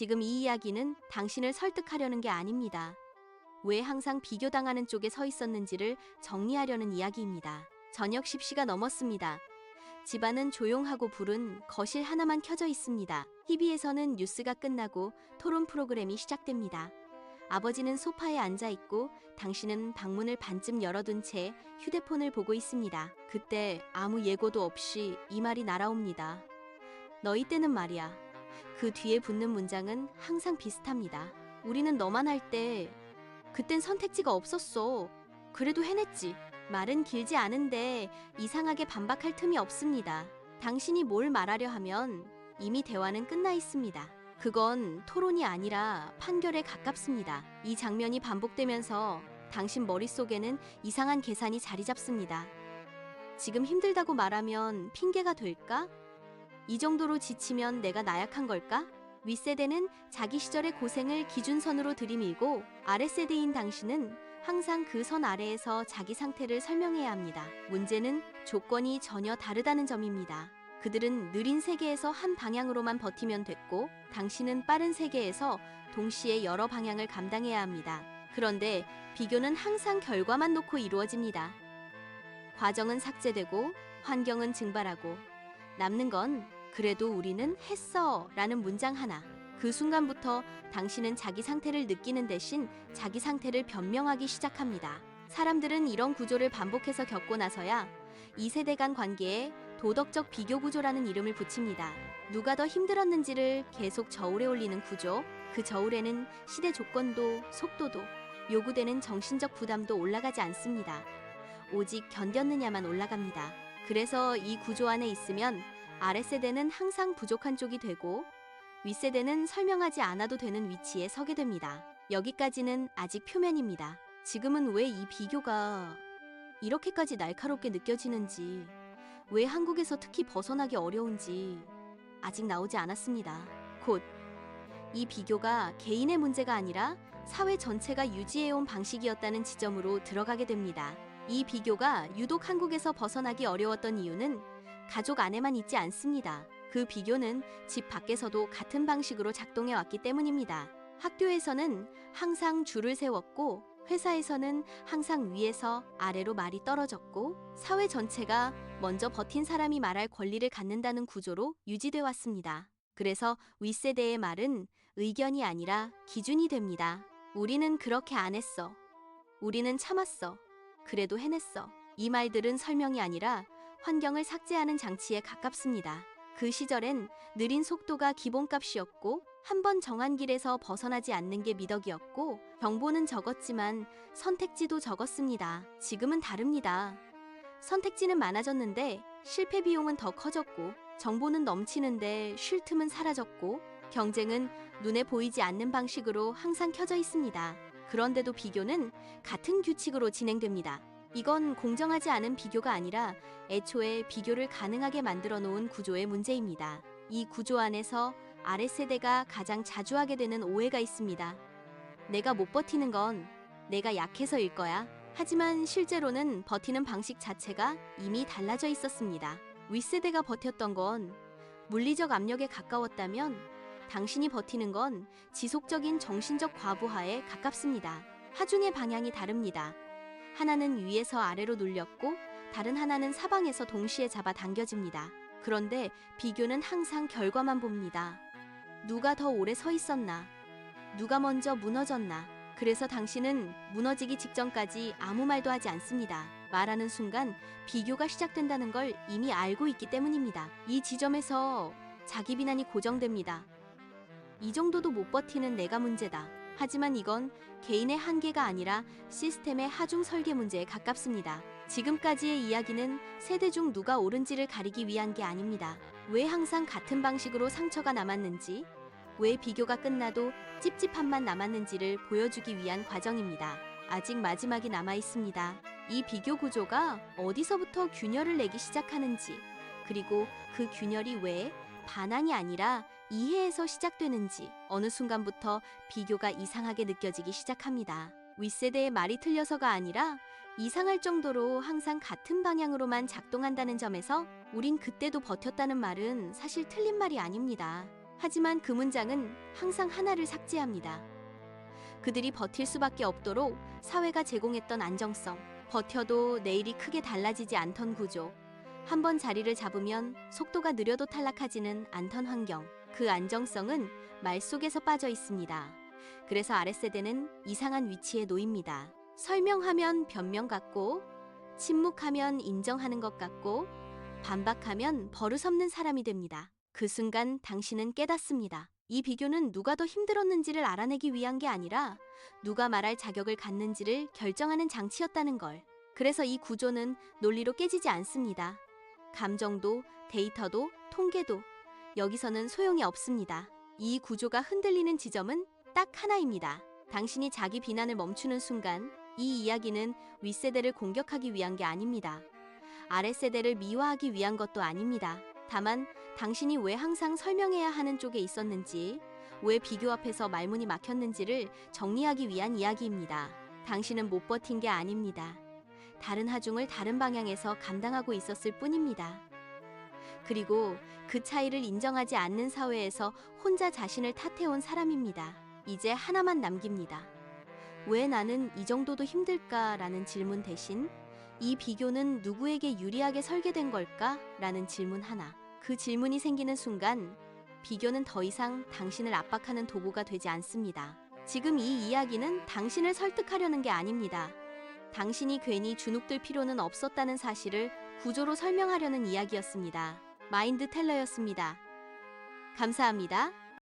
지금 이 이야기는 당신을 설득하려는 게 아닙니다. 왜 항상 비교당하는 쪽에 서 있었는지를 정리하려는 이야기입니다. 저녁 10시가 넘었습니다. 집안은 조용하고 불은 거실 하나만 켜져 있습니다. TV에서는 뉴스가 끝나고 토론 프로그램이 시작됩니다. 아버지는 소파에 앉아 있고 당신은 방문을 반쯤 열어둔 채 휴대폰을 보고 있습니다. 그때 아무 예고도 없이 이 말이 날아옵니다. 너희 때는 말이야. 그 뒤에 붙는 문장은 항상 비슷합니다. 우리는 너만 할 때 그땐 선택지가 없었어. 그래도 해냈지. 말은 길지 않은데 이상하게 반박할 틈이 없습니다. 당신이 뭘 말하려 하면 이미 대화는 끝나 있습니다. 그건 토론이 아니라 판결에 가깝습니다. 이 장면이 반복되면서 당신 머릿속에는 이상한 계산이 자리 잡습니다. 지금 힘들다고 말하면 핑계가 될까? 이 정도로 지치면 내가 나약한 걸까? 윗세대는 자기 시절의 고생을 기준선으로 들이밀고 아랫세대인 당신은 항상 그 선 아래에서 자기 상태를 설명해야 합니다. 문제는 조건이 전혀 다르다는 점입니다. 그들은 느린 세계에서 한 방향으로만 버티면 됐고 당신은 빠른 세계에서 동시에 여러 방향을 감당해야 합니다. 그런데 비교는 항상 결과만 놓고 이루어집니다. 과정은 삭제되고 환경은 증발하고 남는 건 그래도 우리는 했어 라는 문장 하나. 그 순간부터 당신은 자기 상태를 느끼는 대신 자기 상태를 변명하기 시작합니다. 사람들은 이런 구조를 반복해서 겪고 나서야 이 세대 간 관계에 도덕적 비교 구조라는 이름을 붙입니다. 누가 더 힘들었는지를 계속 저울에 올리는 구조. 그 저울에는 시대 조건도 속도도 요구되는 정신적 부담도 올라가지 않습니다. 오직 견뎠느냐만 올라갑니다. 그래서 이 구조 안에 있으면 아랫세대는 항상 부족한 쪽이 되고 윗세대는 설명하지 않아도 되는 위치에 서게 됩니다. 여기까지는 아직 표면입니다. 지금은 왜 이 비교가 이렇게까지 날카롭게 느껴지는지, 왜 한국에서 특히 벗어나기 어려운지 아직 나오지 않았습니다. 곧 이 비교가 개인의 문제가 아니라 사회 전체가 유지해온 방식이었다는 지점으로 들어가게 됩니다. 이 비교가 유독 한국에서 벗어나기 어려웠던 이유는 가족 안에만 있지 않습니다. 그 비교는 집 밖에서도 같은 방식으로 작동해 왔기 때문입니다. 학교에서는 항상 줄을 세웠고 회사에서는 항상 위에서 아래로 말이 떨어졌고 사회 전체가 먼저 버틴 사람이 말할 권리를 갖는다는 구조로 유지돼 왔습니다. 그래서 윗세대의 말은 의견이 아니라 기준이 됩니다. 우리는 그렇게 안 했어. 우리는 참았어. 그래도 해냈어. 이 말들은 설명이 아니라 환경을 삭제하는 장치에 가깝습니다. 그 시절엔 느린 속도가 기본값이었고 한 번 정한 길에서 벗어나지 않는 게 미덕이었고 정보는 적었지만 선택지도 적었습니다. 지금은 다릅니다. 선택지는 많아졌는데 실패 비용은 더 커졌고 정보는 넘치는데 쉴 틈은 사라졌고 경쟁은 눈에 보이지 않는 방식으로 항상 켜져 있습니다. 그런데도 비교는 같은 규칙으로 진행됩니다. 이건 공정하지 않은 비교가 아니라 애초에 비교를 가능하게 만들어 놓은 구조의 문제입니다. 이 구조 안에서 아랫세대가 가장 자주 하게 되는 오해가 있습니다. 내가 못 버티는 건 내가 약해서일 거야. 하지만 실제로는 버티는 방식 자체가 이미 달라져 있었습니다. 윗세대가 버텼던 건 물리적 압력에 가까웠다면 당신이 버티는 건 지속적인 정신적 과부하에 가깝습니다. 하중의 방향이 다릅니다. 하나는 위에서 아래로 눌렸고 다른 하나는 사방에서 동시에 잡아 당겨집니다. 그런데 비교는 항상 결과만 봅니다. 누가 더 오래 서 있었나? 누가 먼저 무너졌나? 그래서 당신은 무너지기 직전까지 아무 말도 하지 않습니다. 말하는 순간 비교가 시작된다는 걸 이미 알고 있기 때문입니다. 이 지점에서 자기 비난이 고정됩니다. 이 정도도 못 버티는 내가 문제다. 하지만 이건 개인의 한계가 아니라 시스템의 하중 설계 문제에 가깝습니다. 지금까지의 이야기는 세대 중 누가 옳은지를 가리기 위한 게 아닙니다. 왜 항상 같은 방식으로 상처가 남았는지, 왜 비교가 끝나도 찝찝함만 남았는지를 보여주기 위한 과정입니다. 아직 마지막이 남아 있습니다. 이 비교 구조가 어디서부터 균열을 내기 시작하는지, 그리고 그 균열이 왜 반항이 아니라 이해에서 시작되는지 어느 순간부터 비교가 이상하게 느껴지기 시작합니다. 윗세대의 말이 틀려서가 아니라 이상할 정도로 항상 같은 방향으로만 작동한다는 점에서 우린 그때도 버텼다는 말은 사실 틀린 말이 아닙니다. 하지만 그 문장은 항상 하나를 삭제합니다. 그들이 버틸 수밖에 없도록 사회가 제공했던 안정성, 버텨도 내일이 크게 달라지지 않던 구조, 한번 자리를 잡으면 속도가 느려도 탈락하지는 않던 환경, 그 안정성은 말 속에서 빠져 있습니다. 그래서 아랫세대는 이상한 위치에 놓입니다. 설명하면 변명 같고, 침묵하면 인정하는 것 같고, 반박하면 버릇없는 사람이 됩니다. 그 순간 당신은 깨닫습니다. 이 비교는 누가 더 힘들었는지를 알아내기 위한 게 아니라 누가 말할 자격을 갖는지를 결정하는 장치였다는 걸. 그래서 이 구조는 논리로 깨지지 않습니다. 감정도, 데이터도, 통계도 여기서는 소용이 없습니다. 이 구조가 흔들리는 지점은 딱 하나입니다. 당신이 자기 비난을 멈추는 순간 이 이야기는 윗세대를 공격하기 위한 게 아닙니다. 아랫세대를 미화하기 위한 것도 아닙니다. 다만 당신이 왜 항상 설명해야 하는 쪽에 있었는지, 왜 비교 앞에서 말문이 막혔는지를 정리하기 위한 이야기입니다. 당신은 못 버틴 게 아닙니다. 다른 하중을 다른 방향에서 감당하고 있었을 뿐입니다. 그리고 그 차이를 인정하지 않는 사회에서 혼자 자신을 탓해온 사람입니다. 이제 하나만 남깁니다. 왜 나는 이 정도도 힘들까? 라는 질문 대신 이 비교는 누구에게 유리하게 설계된 걸까? 라는 질문 하나. 그 질문이 생기는 순간 비교는 더 이상 당신을 압박하는 도구가 되지 않습니다. 지금 이 이야기는 당신을 설득하려는 게 아닙니다. 당신이 괜히 주눅들 필요는 없었다는 사실을 구조로 설명하려는 이야기였습니다. 마인드 텔러였습니다. 감사합니다.